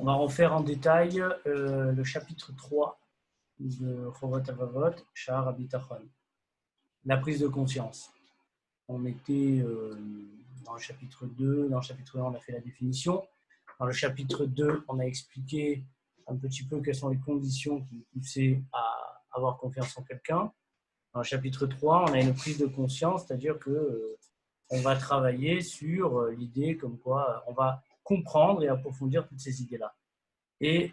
On va refaire en détail le chapitre 3 de Chovot HaLevavot, Sha'ar HaBitachon, la prise de conscience. On était dans le chapitre 2, dans le chapitre 1, on a fait la définition. Dans le chapitre 2, on a expliqué un petit peu quelles sont les conditions qui poussaient à avoir confiance en quelqu'un. Dans le chapitre 3, on a une prise de conscience, c'est-à-dire qu'on va travailler sur l'idée comme quoi on va comprendre et approfondir toutes ces idées-là. Et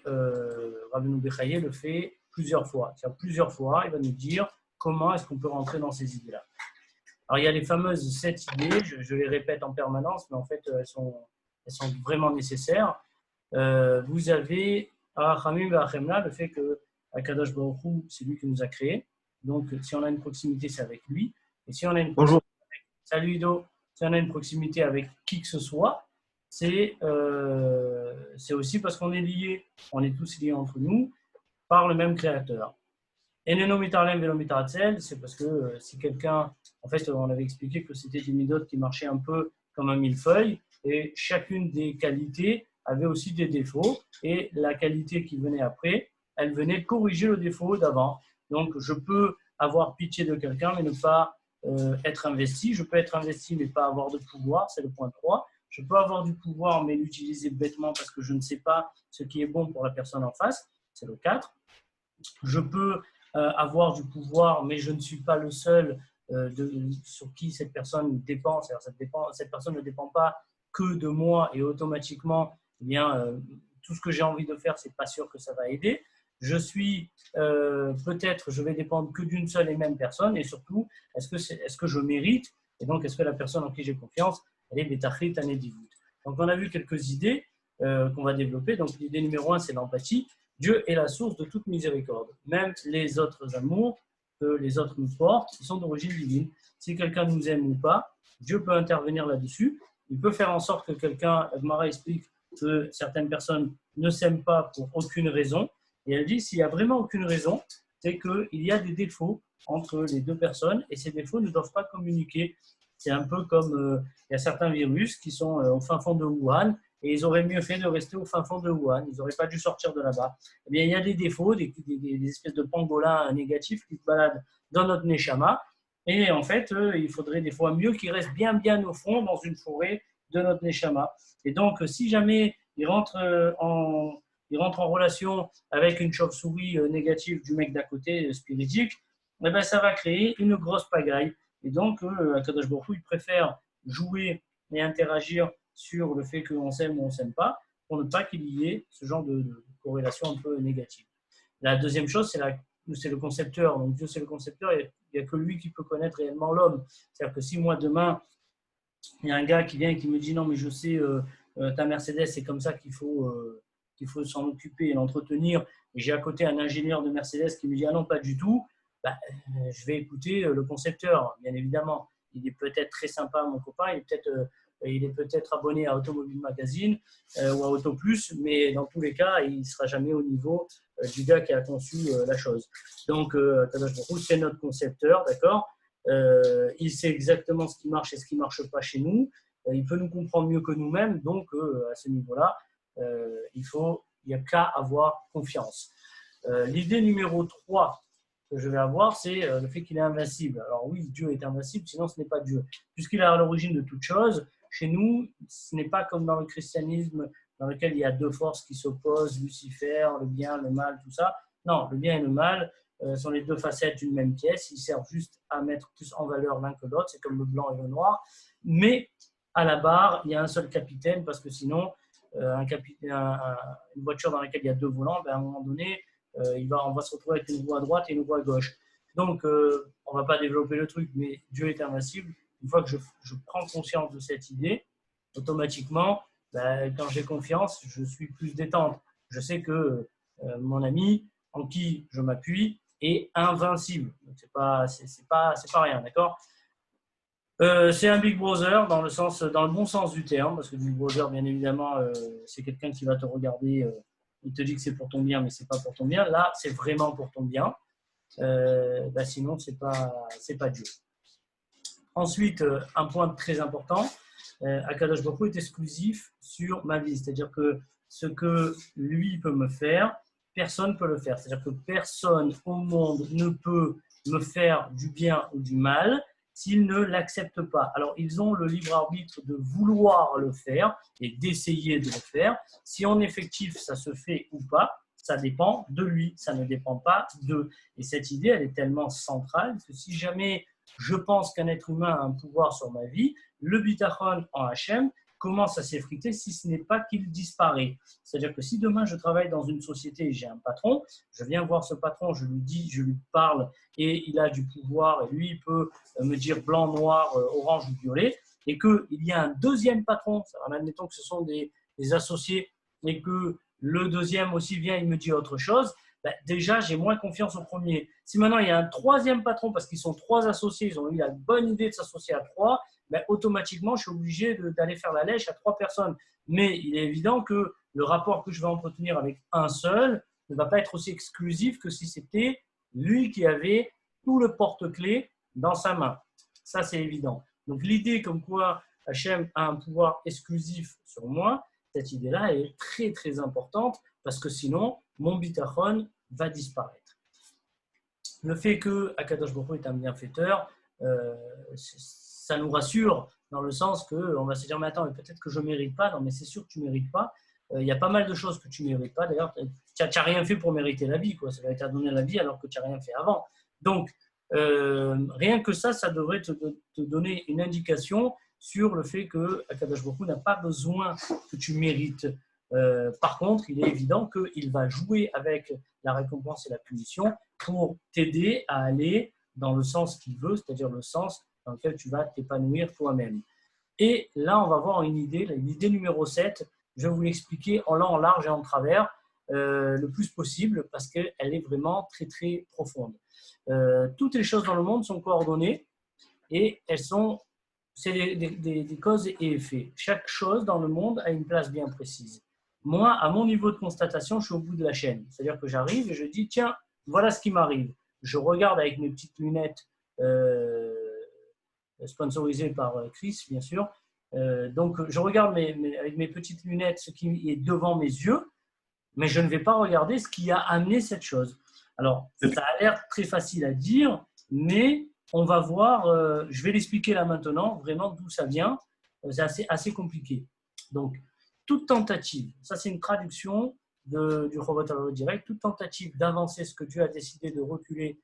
Rabbeinu Bechaye le fait plusieurs fois. C'est-à-dire plusieurs fois, il va nous dire comment est-ce qu'on peut rentrer dans ces idées-là. Alors, il y a les fameuses 7 idées, je les répète en permanence, mais en fait, elles sont vraiment nécessaires. Vous avez Arachamim V'Achemla, le fait que Akadosh Baruch Hu, c'est lui qui nous a créés. Donc, si on a une proximité, c'est avec lui. Et si on a une Bonjour. Salut Ido. Si on a une proximité avec qui que ce soit, c'est aussi parce qu'on est liés. On est tous liés entre nous par le même créateur. Eneno mitarlem velo mitaratzel, c'est parce que si quelqu'un, en fait, on avait expliqué que c'était des méthodes qui marchaient un peu comme un millefeuille, et chacune des qualités avait aussi des défauts, et la qualité qui venait après, elle venait corriger le défaut d'avant. Donc, je peux avoir pitié de quelqu'un, mais ne pas être investi. Je peux être investi, mais pas avoir de pouvoir, c'est le point 3. Je peux avoir du pouvoir, mais l'utiliser bêtement parce que je ne sais pas ce qui est bon pour la personne en face, c'est le 4. Je peux avoir du pouvoir, mais je ne suis pas le seul sur qui cette personne dépend. Cette personne ne dépend pas que de moi et automatiquement, eh bien, tout ce que j'ai envie de faire, c'est pas sûr que ça va aider. Je suis peut-être, je vais dépendre que d'une seule et même personne, et surtout, est-ce que je mérite, et donc est-ce que la personne en qui j'ai confiance, elle est betachrit anedivut. Donc on a vu quelques idées qu'on va développer. Donc l'idée numéro 1, c'est l'empathie. Dieu est la source de toute miséricorde. Même les autres amours que les autres nous portent, ils sont d'origine divine. Si quelqu'un nous aime ou pas, Dieu peut intervenir là-dessus. Il peut faire en sorte que quelqu'un, Gemara explique que certaines personnes ne s'aiment pas pour aucune raison. Et elle dit, s'il n'y a vraiment aucune raison, c'est qu'il y a des défauts entre les deux personnes et ces défauts ne doivent pas communiquer. C'est un peu comme il y a certains virus qui sont au fin fond de Wuhan, et ils auraient mieux fait de rester au fin fond de Wuhan. Ils n'auraient pas dû sortir de là-bas. Eh bien, il y a des défauts, des espèces de pangolins négatifs qui se baladent dans notre neshama. Et en fait, il faudrait des fois mieux qu'ils restent bien au fond dans une forêt de notre neshama. Et donc, si jamais ils rentrent en relation avec une chauve-souris négative du mec d'à côté, spiritique, eh bien, ça va créer une grosse pagaille. Et donc, Akadosh Baruch Hu, il préfère jouer et interagir sur le fait qu'on s'aime ou on ne s'aime pas, pour ne pas qu'il y ait ce genre de corrélation un peu négative. La deuxième chose, c'est le concepteur. Donc Dieu, c'est le concepteur, il n'y a que lui qui peut connaître réellement l'homme. C'est-à-dire que si moi, demain, il y a un gars qui vient et qui me dit non, mais je sais, ta Mercedes, c'est comme ça qu'il faut s'en occuper et l'entretenir, et j'ai à côté un ingénieur de Mercedes qui me dit ah non, pas du tout, bah, je vais écouter le concepteur, bien évidemment. Il est peut-être très sympa, mon copain, il est peut-être abonné à Automobile Magazine ou à Auto Plus, mais dans tous les cas, il ne sera jamais au niveau du gars qui a conçu la chose. Donc, c'est notre concepteur, d'accord. Il sait exactement ce qui marche et ce qui ne marche pas chez nous. Il peut nous comprendre mieux que nous-mêmes, donc à ce niveau-là, il n'y a qu'à avoir confiance. L'idée numéro 3 que je vais avoir, c'est le fait qu'il est invincible. Alors oui, Dieu est invincible, sinon ce n'est pas Dieu. Puisqu'il est à l'origine de toute chose, chez nous, ce n'est pas comme dans le christianisme, dans lequel il y a deux forces qui s'opposent, Lucifer, le bien, le mal, tout ça. Non, le bien et le mal sont les deux facettes d'une même pièce. Ils servent juste à mettre plus en valeur l'un que l'autre. C'est comme le blanc et le noir. Mais à la barre, il y a un seul capitaine, parce que sinon, une voiture dans laquelle il y a deux volants, ben, à un moment donné, on va se retrouver avec une roue à droite et une roue à gauche. Donc, on ne va pas développer le truc, mais Dieu est invincible. Une fois que je prends conscience de cette idée, automatiquement, ben, quand j'ai confiance, je suis plus détente. Je sais que mon ami, en qui je m'appuie, est invincible. Donc, c'est pas rien, d'accord. C'est un Big Brother dans le bon sens du terme, parce que Big Brother, bien évidemment, c'est quelqu'un qui va te regarder, il te dit que c'est pour ton bien, mais c'est pas pour ton bien. Là, c'est vraiment pour ton bien. Sinon, c'est pas Dieu. Ensuite, un point très important, Akadosh Baruch Hu est exclusif sur ma vie. C'est-à-dire que ce que lui peut me faire, personne ne peut le faire. C'est-à-dire que personne au monde ne peut me faire du bien ou du mal s'ils ne l'acceptent pas. Alors, ils ont le libre arbitre de vouloir le faire et d'essayer de le faire. Si en effectif, ça se fait ou pas, ça dépend de lui, ça ne dépend pas d'eux. Et cette idée, elle est tellement centrale que si jamais je pense qu'un être humain a un pouvoir sur ma vie, le bitachon en Hachem commence à s'effriter si ce n'est pas qu'il disparaît. C'est-à-dire que si demain je travaille dans une société et j'ai un patron, je viens voir ce patron, je lui dis, je lui parle et il a du pouvoir et lui il peut me dire blanc, noir, orange ou violet et qu'il y a un deuxième patron, admettons que ce sont des associés et que le deuxième aussi vient et me dit autre chose, ben déjà j'ai moins confiance au premier. Si maintenant il y a un troisième patron parce qu'ils sont 3 associés, ils ont eu la bonne idée de s'associer à 3, ben, automatiquement, je suis obligé d'aller faire la lèche à 3 personnes. Mais il est évident que le rapport que je vais entretenir avec un seul ne va pas être aussi exclusif que si c'était lui qui avait tout le porte-clés dans sa main. Ça, c'est évident. Donc, l'idée comme quoi Hachem a un pouvoir exclusif sur moi, cette idée-là est très, très importante parce que sinon, mon bitachon va disparaître. Le fait que Akadosh Baruch Hu est un bienfaiteur, ça nous rassure dans le sens qu'on va se dire mais attends, peut-être que je ne mérite pas. Non, mais c'est sûr que tu ne mérites pas. Il y a pas mal de choses que tu ne mérites pas. D'ailleurs, tu n'as rien fait pour mériter la vie. Quoi. Ça va être à donner la vie alors que tu n'as rien fait avant. Donc, rien que ça devrait te donner une indication sur le fait que Akadosh Baruch Hu n'a pas besoin que tu mérites. Par contre, il est évident qu'il va jouer avec la récompense et la punition pour t'aider à aller dans le sens qu'il veut, c'est-à-dire le sens dans lequel tu vas t'épanouir toi-même. Et là, on va voir une idée, l'idée numéro 7, je vais vous l'expliquer en long, en large et en travers le plus possible parce qu'elle est vraiment très, très profonde. Toutes les choses dans le monde sont coordonnées et c'est des causes et effets. Chaque chose dans le monde a une place bien précise. Moi, à mon niveau de constatation, je suis au bout de la chaîne. C'est-à-dire que j'arrive et je dis, tiens, voilà ce qui m'arrive. Je regarde avec mes petites lunettes sponsorisées par Chris, bien sûr. Donc, je regarde avec mes petites lunettes ce qui est devant mes yeux, mais je ne vais pas regarder ce qui a amené cette chose. Alors, ça a l'air très facile à dire, mais on va voir, je vais l'expliquer là maintenant, vraiment d'où ça vient. C'est assez compliqué. Donc, toute tentative, ça c'est une traduction du Chovot HaLevavot direct, toute tentative d'avancer ce que Dieu a décidé de reculer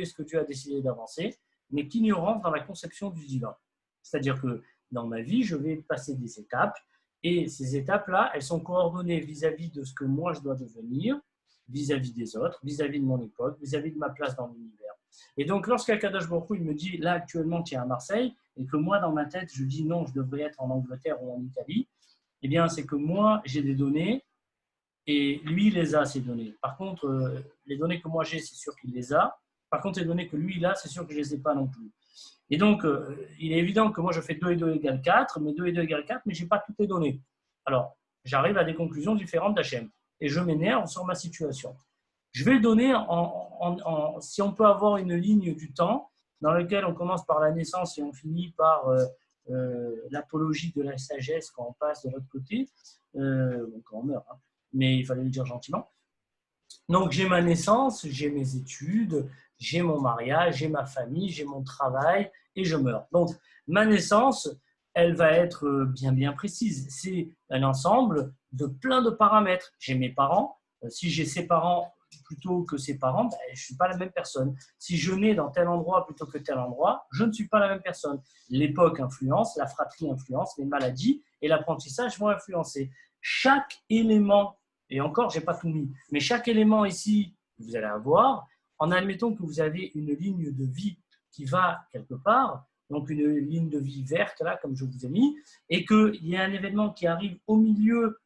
ce que Dieu a décidé d'avancer, mais qui nous rentre dans la conception du divin. C'est-à-dire que dans ma vie, je vais passer des étapes, et ces étapes-là, elles sont coordonnées vis-à-vis de ce que moi je dois devenir, vis-à-vis des autres, vis-à-vis de mon époque, vis-à-vis de ma place dans l'univers. Et donc, lorsqu'Akadosh Baruch Hu, il me dit, là actuellement tu es à Marseille, et que moi dans ma tête, je dis non, je devrais être en Angleterre ou en Italie, eh bien, c'est que moi, j'ai des données et lui, il les a, ces données. Par contre, les données que moi j'ai, c'est sûr qu'il les a. Par contre, les données que lui, il a, c'est sûr que je ne les ai pas non plus. Et donc, il est évident que moi, je fais 2 et 2 égale 4, mais 2 et 2 égale 4, mais je n'ai pas toutes les données. Alors, j'arrive à des conclusions différentes d'Hachem. Et je m'énerve sur ma situation. Je vais le donner si on peut avoir une ligne du temps dans laquelle on commence par la naissance et on finit par l'apologie de la sagesse quand on passe de l'autre côté, quand on meurt, hein, mais il fallait le dire gentiment. Donc j'ai ma naissance, j'ai mes études, j'ai mon mariage, j'ai ma famille, j'ai mon travail et je meurs. Donc ma naissance, elle va être bien précise. C'est un ensemble de plein de paramètres. J'ai mes parents. Si j'ai ses parents plutôt que ses parents, ben, je ne suis pas la même personne. Si je nais dans tel endroit plutôt que tel endroit, je ne suis pas la même personne. L'époque influence, la fratrie influence, les maladies et l'apprentissage vont influencer. Chaque élément, et encore, je n'ai pas tout mis, mais chaque élément ici, vous allez avoir, en admettant que vous avez une ligne de vie qui va quelque part, donc une ligne de vie verte, là, comme je vous ai mis, et qu'il y a un événement qui arrive au milieu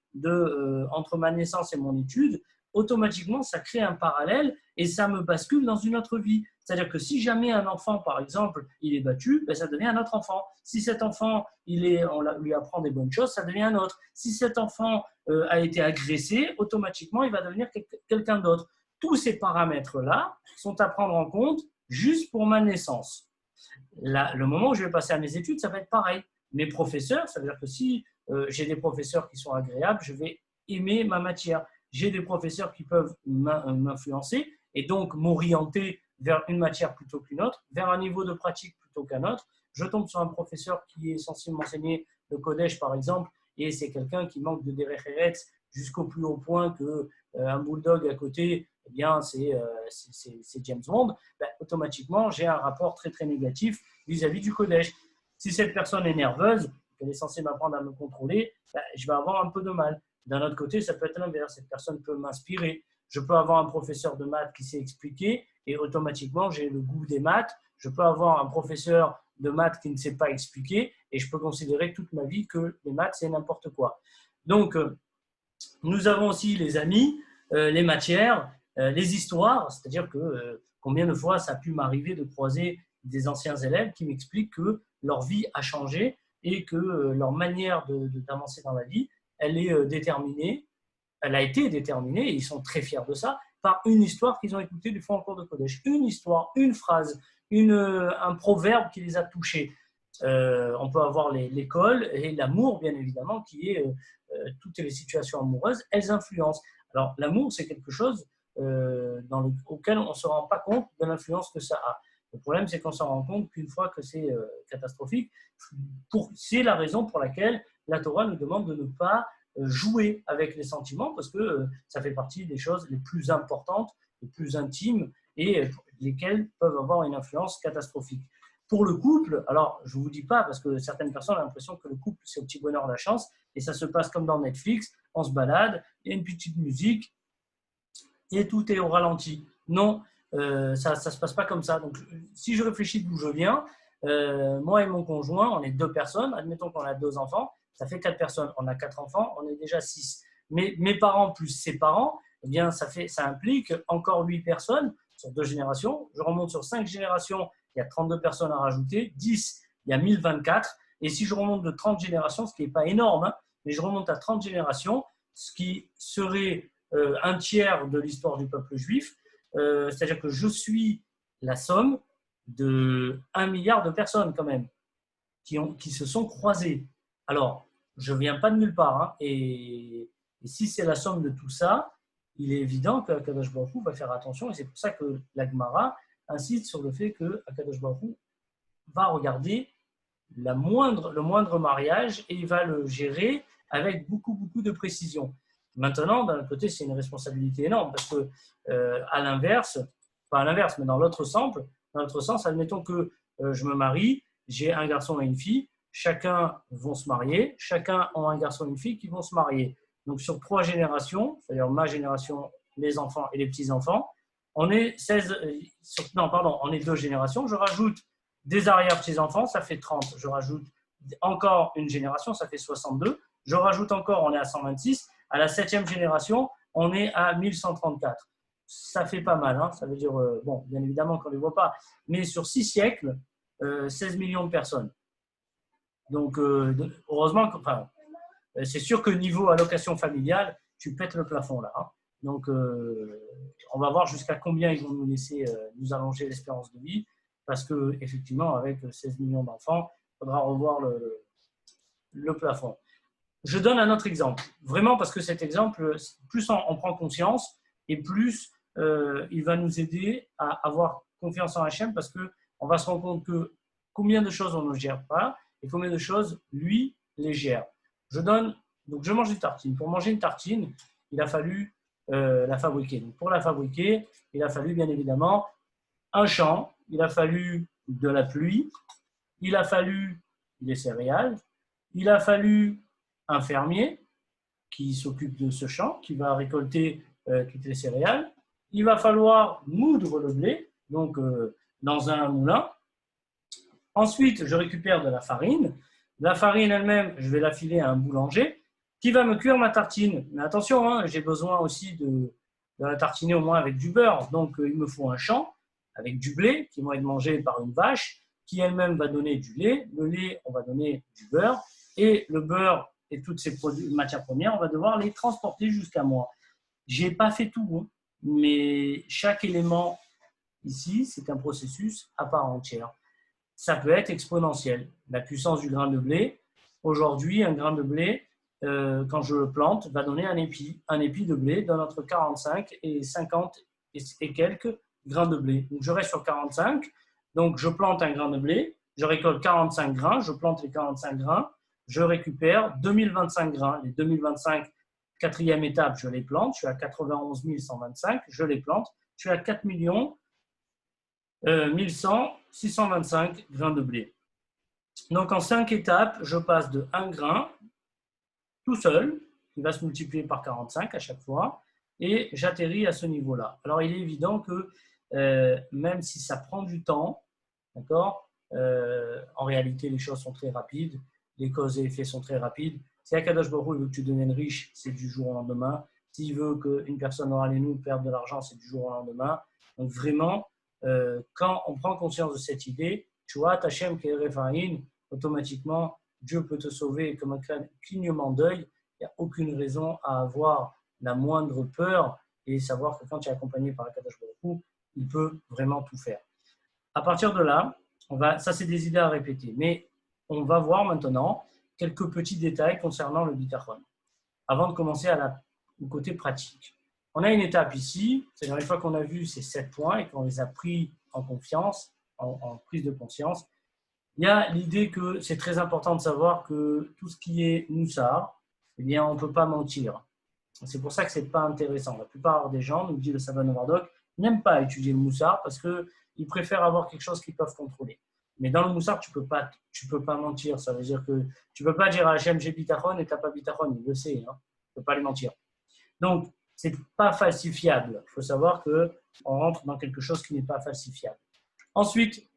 entre ma naissance et mon étude, automatiquement, ça crée un parallèle et ça me bascule dans une autre vie. C'est-à-dire que si jamais un enfant, par exemple, il est battu, ben ça devient un autre enfant. Si cet enfant, on lui apprend des bonnes choses, ça devient un autre. Si cet enfant a été agressé, automatiquement, il va devenir quelqu'un d'autre. Tous ces paramètres-là sont à prendre en compte juste pour ma naissance. Là, le moment où je vais passer à mes études, ça va être pareil. mes professeurs, ça veut dire que si j'ai des professeurs qui sont agréables, je vais aimer ma matière. J'ai des professeurs qui peuvent m'influencer et donc m'orienter vers une matière plutôt qu'une autre, vers un niveau de pratique plutôt qu'un autre. Je tombe sur un professeur qui est censé m'enseigner le Kodesh, par exemple, et c'est quelqu'un qui manque de derech eretz jusqu'au plus haut point que un bulldog à côté, eh bien, c'est James Bond, ben, automatiquement, j'ai un rapport très, très négatif vis-à-vis du Kodesh. Si cette personne est nerveuse, qu'elle est censée m'apprendre à me contrôler, ben, je vais avoir un peu de mal. D'un autre côté, ça peut être l'inverse. Cette personne peut m'inspirer. Je peux avoir un professeur de maths qui sait expliquer et automatiquement, j'ai le goût des maths. Je peux avoir un professeur de maths qui ne sait pas expliquer et je peux considérer toute ma vie que les maths, c'est n'importe quoi. Donc, nous avons aussi les amis, les matières, les histoires, c'est-à-dire que combien de fois ça a pu m'arriver de croiser des anciens élèves qui m'expliquent que leur vie a changé et que leur manière d'avancer dans la vie, elle est déterminée, elle a été déterminée, et ils sont très fiers de ça, par une histoire qu'ils ont écoutée du fond en cours de Kodesh. Une histoire, une phrase, un proverbe qui les a touchés. On peut avoir l'école et l'amour, bien évidemment, qui est toutes les situations amoureuses, elles influencent. Alors, l'amour, c'est quelque chose auquel on ne se rend pas compte de l'influence que ça a. Le problème, c'est qu'on s'en rend compte qu'une fois que c'est catastrophique, c'est la raison pour laquelle la Torah nous demande de ne pas jouer avec les sentiments, parce que ça fait partie des choses les plus importantes, les plus intimes, et lesquelles peuvent avoir une influence catastrophique. Pour le couple, alors je ne vous dis pas, parce que certaines personnes ont l'impression que le couple, c'est au petit bonheur la chance, et ça se passe comme dans Netflix, on se balade, il y a une petite musique, et tout est au ralenti. Non, ça ne se passe pas comme ça. Donc, si je réfléchis d'où je viens, moi et mon conjoint, on est 2 personnes, admettons qu'on a 2 enfants, ça fait 4 personnes, on a 4 enfants, on est déjà 6. Mais mes parents plus ses parents, eh bien, ça implique encore 8 personnes sur 2 générations. Je remonte sur 5 générations, il y a 32 personnes à rajouter, 10, il y a 1024. Et si je remonte de 30 générations, ce qui n'est pas énorme, hein, mais je remonte à 30 générations, ce qui serait un tiers de l'histoire du peuple juif, c'est-à-dire que je suis la somme de 1 milliard de personnes quand même qui se sont croisées. Alors, je ne viens pas de nulle part, hein, et si c'est la somme de tout ça, il est évident qu'Akadosh Baruch Hu va faire attention, et c'est pour ça que la Gemara insiste sur le fait qu'Akadosh Baruch Hu va regarder le moindre mariage et il va le gérer avec beaucoup, beaucoup de précision. Maintenant, d'un côté, c'est une responsabilité énorme parce que, à l'inverse, pas à l'inverse, mais dans l'autre sens, admettons que je me marie, j'ai un garçon et une fille, chacun vont se marier, chacun a un garçon et une fille qui vont se marier. Donc, sur 3 générations, c'est-à-dire ma génération, les enfants et les petits-enfants, on est 16, on est 2 générations, je rajoute des arrière-petits-enfants, ça fait 30, je rajoute encore une génération, ça fait 62, je rajoute encore, on est à 126, à la 7e génération, on est à 1134. Ça fait pas mal, hein, ça veut dire, bon, bien évidemment qu'on ne les voit pas, mais sur 6 siècles, 16 millions de personnes. Donc, heureusement, c'est sûr que niveau allocation familiale, tu pètes le plafond là. Hein. Donc, on va voir jusqu'à combien ils vont nous laisser nous allonger l'espérance de vie, parce qu'effectivement, avec 16 millions d'enfants, il faudra revoir le plafond. Je donne un autre exemple, vraiment parce que cet exemple, plus on prend conscience et plus il va nous aider à avoir confiance en Hachem, parce qu'on va se rendre compte que combien de choses on ne gère pas et combien de choses, lui, les gère. Donc je mange une tartine. Pour manger une tartine, il a fallu la fabriquer. Donc pour la fabriquer, il a fallu bien évidemment un champ, il a fallu de la pluie, il a fallu des céréales, il a fallu un fermier qui s'occupe de ce champ, qui va récolter toutes les céréales. Il va falloir moudre le blé, donc dans un moulin. Ensuite, je récupère de la farine. La farine elle-même, je vais la filer à un boulanger qui va me cuire ma tartine. Mais attention, hein, j'ai besoin aussi de la tartiner au moins avec du beurre. Donc, il me faut un champ avec du blé qui va être mangé par une vache qui elle-même va donner du lait. Le lait, on va donner du beurre. Et le beurre et toutes ces matières premières, on va devoir les transporter jusqu'à moi. Je n'ai pas fait tout, hein, mais chaque élément ici, c'est un processus à part entière. Ça peut être exponentiel. La puissance du grain de blé, Aujourd'hui, un grain de blé, quand je le plante, va donner un épi. Un épi de blé donne entre 45 et 50 et quelques grains de blé. Donc, je reste sur 45. Donc, je plante un grain de blé, je récolte 45 grains, je plante les 45 grains, je récupère 2025 grains. Les 2025, quatrième étape, je les plante. Je suis à 91 125, je les plante. Je suis à 4 1100 625 grains de blé. Donc, en 5 étapes, je passe de 1 grain tout seul, qui va se multiplier par 45 à chaque fois, et j'atterris à ce niveau-là. Alors, il est évident que même si ça prend du temps, d'accord, en réalité, les choses sont très rapides, les causes et effets sont très rapides. Si Akadosh Baruch Hu veut que tu deviennes riche, c'est du jour au lendemain. S'il veut qu'une personne aura les nous perde de l'argent, c'est du jour au lendemain. Donc, vraiment, quand on prend conscience de cette idée, tu vois, Tachem Kerefaïn, automatiquement, Dieu peut te sauver comme un clignement d'œil. Il n'y a aucune raison à avoir la moindre peur et savoir que quand tu es accompagné par Akadosh Baruch Hu, il peut vraiment tout faire. À partir de là, ça c'est des idées à répéter, mais on va voir maintenant quelques petits détails concernant le bitachon. Avant de commencer au côté pratique. On a une étape ici, c'est-à-dire une fois qu'on a vu ces 7 points et qu'on les a pris en confiance, en prise de conscience, il y a l'idée que c'est très important de savoir que tout ce qui est moussard, eh bien, on ne peut pas mentir. C'est pour ça que ce n'est pas intéressant. La plupart des gens, nous dit le Sabbat Novardok, n'aiment pas étudier le moussard parce qu'ils préfèrent avoir quelque chose qu'ils peuvent contrôler. Mais dans le moussard, tu peux pas mentir. Ça veut dire que tu ne peux pas dire à Hachem, j'ai bitachon et tu n'as pas bitachon. Il le sait. Hein. Tu ne peux pas lui mentir. Donc, ce n'est pas falsifiable. Il faut savoir qu'on rentre dans quelque chose qui n'est pas falsifiable. Ensuite,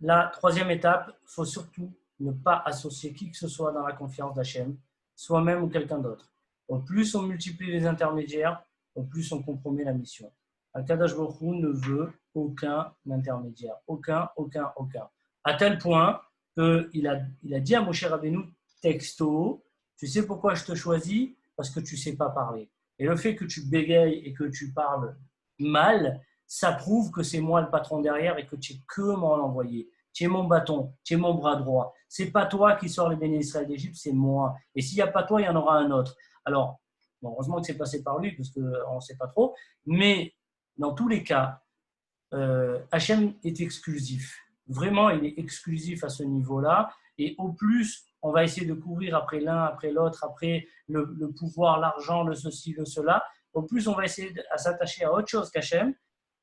la troisième étape, il faut surtout ne pas associer qui que ce soit dans la confiance d'Hachem, soi-même ou quelqu'un d'autre. Au plus on multiplie les intermédiaires, au plus on compromet la mission. Akadosh Baruch Hu ne veut aucun intermédiaire. Aucun. À tel point qu'il a dit à Moshe Rabbeinu texto, tu sais pourquoi je te choisis? Parce que tu ne sais pas parler. Et le fait que tu bégayes et que tu parles mal, ça prouve que c'est moi le patron derrière et que tu es que mon envoyé. Tu es mon bâton, tu es mon bras droit. C'est pas toi qui sors les bénis Israël d'Égypte, c'est moi. Et s'il n'y a pas toi, il y en aura un autre. Alors, bon, heureusement que c'est passé par lui, parce qu'on ne sait pas trop. Mais dans tous les cas, Hachem est exclusif. Vraiment, il est exclusif à ce niveau-là. Et au plus, on va essayer de courir après l'un, après l'autre, après le pouvoir, l'argent, le ceci, le cela. Au plus, on va essayer de s'attacher à autre chose qu'Hachem,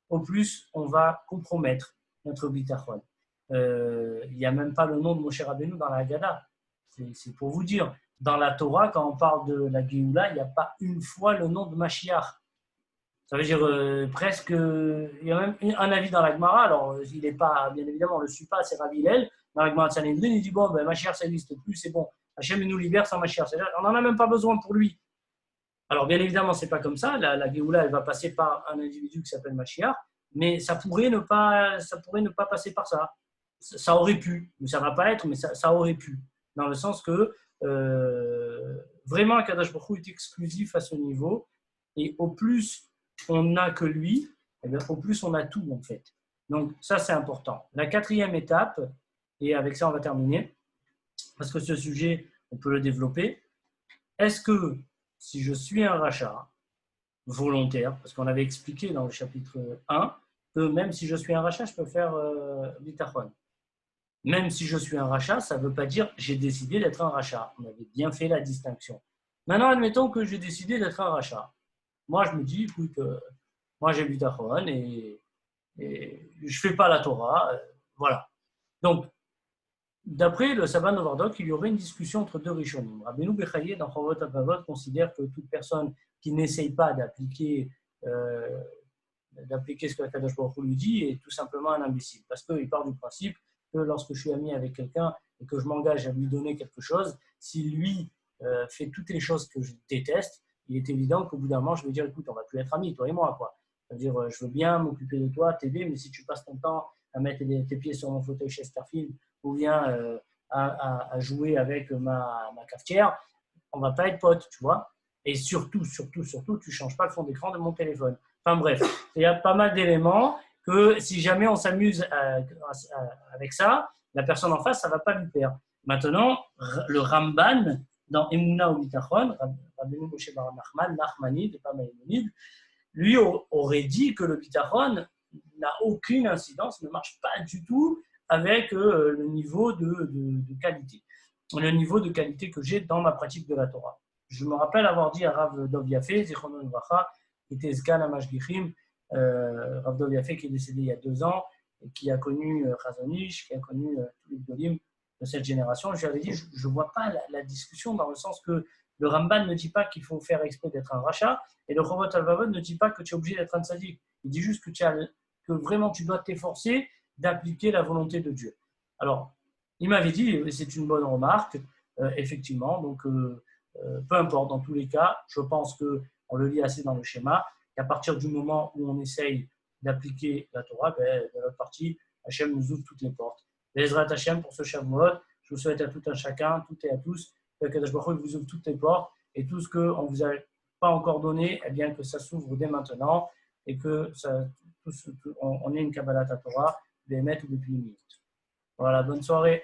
au plus, on va compromettre notre bitachon. Il n'y a même pas le nom de Moshe Rabbeinu dans la Haggadah. C'est pour vous dire. Dans la Torah, quand on parle de la Géoula, il n'y a pas une fois le nom de Mashiach. Ça veut dire presque. Il y a même un avis dans la Gemara. Alors, il n'est pas, bien évidemment, on ne le suit pas, c'est Rabbi Hillel. Dans la Gemara de Sanhedrin, il dit bon, ben, Mashiach, ça n'existe plus, c'est bon. Hachem nous libère sans Mashiach. On n'en a même pas besoin pour lui. Alors, bien évidemment, ce n'est pas comme ça. La Géoula, elle va passer par un individu qui s'appelle Mashiach, mais ça pourrait ne pas passer par ça. Ça aurait pu, mais ça ne va pas être, mais ça aurait pu. Dans le sens que vraiment, Akadosh Baruch Hu est exclusif à ce niveau, et au plus on n'a que lui, et bien, au plus on a tout en fait. Donc, ça, c'est important. La quatrième étape, et avec ça, on va terminer, parce que ce sujet, on peut le développer. Est-ce que si je suis un rachat volontaire, parce qu'on avait expliqué dans le chapitre 1 que même si je suis un rachat, je peux faire bitachon. Même si je suis un rachat, ça ne veut pas dire j'ai décidé d'être un rachat. On avait bien fait la distinction. Maintenant, admettons que j'ai décidé d'être un rachat. Moi, je me dis, écoute, moi j'ai bitachon et je ne fais pas la Torah. Voilà. Donc, d'après le Sabbat Novardok, il y aurait une discussion entre deux Rishonim. Rabbeinu Bechaye, dans Chovot HaLevavot, considère que toute personne qui n'essaye pas d'appliquer ce que Akadosh Baruch Hu lui dit est tout simplement un imbécile. Parce qu'il part du principe que lorsque je suis ami avec quelqu'un et que je m'engage à lui donner quelque chose, si lui fait toutes les choses que je déteste, il est évident qu'au bout d'un moment, je vais dire, écoute, on ne va plus être amis, toi et moi, quoi. C'est-à-dire, je veux bien m'occuper de toi, t'aider, mais si tu passes ton temps à mettre tes pieds sur mon fauteuil Chesterfield ou bien à jouer avec ma cafetière, on ne va pas être potes, tu vois. Et surtout, tu ne changes pas le fond d'écran de mon téléphone. Enfin bref, il y a pas mal d'éléments que si jamais on s'amuse avec ça, la personne en face, ça ne va pas lui plaire. Maintenant, le Ramban, dans Emouna ou Bitachon, Rabbeinu Moshe Bar Nachman, Nachmanide, pas Maïmonide, lui aurait dit que le Bitachon n'a aucune incidence, ne marche pas du tout avec le niveau de qualité. Le niveau de qualité que j'ai dans ma pratique de la Torah. Je me rappelle avoir dit à Rav Dov Yafé, Zichrono Livracha, qui était Zkan Amashgichim, Rav Dov Yafé qui est décédé il y a 2 ans, et qui a connu Chazon Ish, qui a connu tous les Gdolim de cette génération. Je lui avais dit, je ne vois pas la discussion dans le sens que le Ramban ne dit pas qu'il faut faire exprès d'être un rachat, et le Chovot Halvavot ne dit pas que tu es obligé d'être un tzaddik. Il dit juste que vraiment tu dois t'efforcer d'appliquer la volonté de Dieu. Alors, il m'avait dit, et c'est une bonne remarque, effectivement, donc peu importe, dans tous les cas, je pense qu'on le lit assez dans le schéma, qu'à partir du moment où on essaye d'appliquer la Torah, de notre partie, Hachem nous ouvre toutes les portes. Bezrat Hachem pour ce Shavuot, je vous souhaite à tout un chacun, toutes et à tous, que Kadosh Baruch Hu vous ouvre toutes les portes, et tout ce qu'on ne vous a pas encore donné, eh bien que ça s'ouvre dès maintenant, et que on ait une Kabbalat Torah, des maîtres depuis une minute. Voilà, bonne soirée.